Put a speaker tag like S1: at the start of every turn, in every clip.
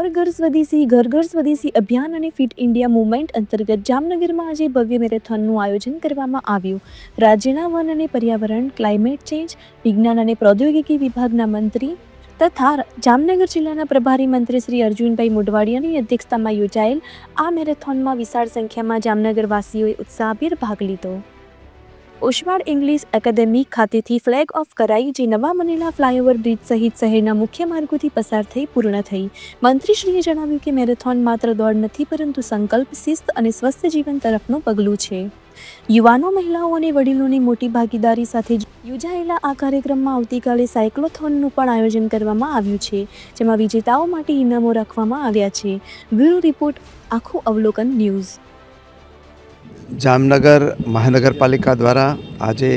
S1: હર ઘર સ્વદેશી ઘર ઘર સ્વદેશી અભિયાન અને ફિટ ઇન્ડિયા મૂવમેન્ટ અંતર્ગત જામનગરમાં આજે ભવ્ય મેરેથોનનું આયોજન કરવામાં આવ્યું. રાજ્યના વન અને પર્યાવરણ, ક્લાઇમેટ ચેન્જ, વિજ્ઞાન અને પ્રૌદ્યોગિકી વિભાગના મંત્રી તથા જામનગર જિલ્લાના પ્રભારી મંત્રી શ્રી અર્જુનભાઈ મોઢવાડિયાની અધ્યક્ષતામાં યોજાયેલ આ મેરેથોનમાં વિશાળ સંખ્યામાં જામનગરવાસીઓએ ઉત્સાહભેર ભાગ લીધો. ઓશવાડ ઇંગ્લિશ એકેડેમી ખાતેથી ફ્લેગ ઓફ કરાઈ, જે નવા બનેલા ફ્લાયઓવર બ્રિજ સહિત શહેરના મુખ્ય માર્ગોથી પસાર થઈ પૂર્ણ થઈ. મંત્રીશ્રીએ જણાવ્યું કે મેરેથોન માત્ર દોડ નથી, પરંતુ સંકલ્પ, શિસ્ત અને સ્વસ્થ જીવન તરફનું પગલું છે. યુવાનો, મહિલાઓ અને વડીલોની મોટી ભાગીદારી સાથે યોજાયેલા આ કાર્યક્રમમાં આવતીકાલે સાયક્લોથોનનું પણ આયોજન કરવામાં આવ્યું છે, જેમાં વિજેતાઓ માટે ઇનામો રાખવામાં આવ્યા છે. બ્યુરો રિપોર્ટ, આખું અવલોકન ન્યૂઝ.
S2: જામનગર મહાનગરપાલિકા દ્વારા આજે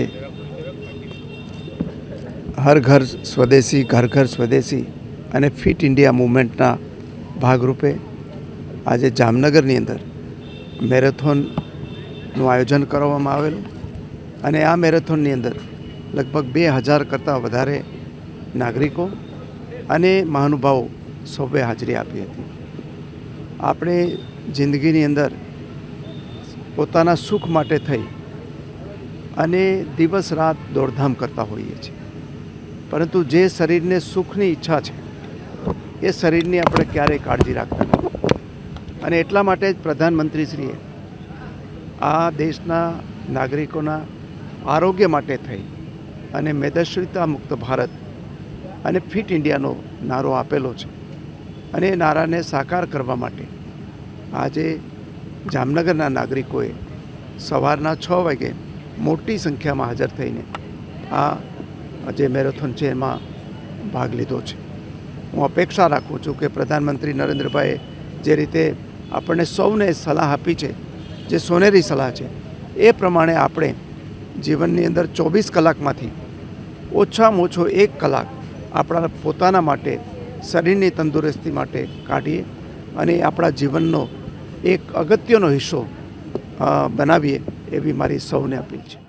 S2: હર ઘર સ્વદેશી ઘર ઘર સ્વદેશી અને ફિટ ઇન્ડિયા મૂવમેન્ટના ભાગરૂપે આજે જામનગરની અંદર મેરેથોનનું આયોજન કરવામાં આવેલું અને આ મેરેથોનની અંદર લગભગ 2000 કરતાં વધારે નાગરિકો અને મહાનુભાવો સૌએ હાજરી આપી હતી. આપણે જિંદગીની અંદર પોતાના સુખ માટે થઈ અને દિવસ રાત દોડધામ કરતા હોઈએ છીએ, પરંતુ જે શરીરને સુખની ઈચ્છા છે એ શરીરની આપણે ક્યારેય કાળજી રાખતા નથી. અને એટલા માટે જ પ્રધાનમંત્રીશ્રીએ આ દેશના નાગરિકોના આરોગ્ય માટે થઈ અને મેદસ્વીતા મુક્ત ભારત અને ફિટ ઇન્ડિયાનો નારો આપેલો છે. અને એ નારાને સાકાર કરવા માટે આજે જામનગરના નાગરિકોએ સવારના 6 વાગે મોટી સંખ્યામાં હાજર થઈને આ જે મેરેથોન છે એમાં ભાગ લીધો છે. હું અપેક્ષા રાખું છું કે પ્રધાનમંત્રી નરેન્દ્રભાઈએ જે રીતે આપણને સૌને સલાહ આપી છે, જે સોનેરી સલાહ છે, એ પ્રમાણે આપણે જીવનની અંદર 24 કલાકમાંથી ઓછામાં ઓછો 1 કલાક આપણા પોતાના માટે, શરીરની તંદુરસ્તી માટે કાઢીએ અને આપણા જીવનનો એક અગત્યનો હિસ્સો બનાવીએ, એવી મારી સૌને અપીલ છે.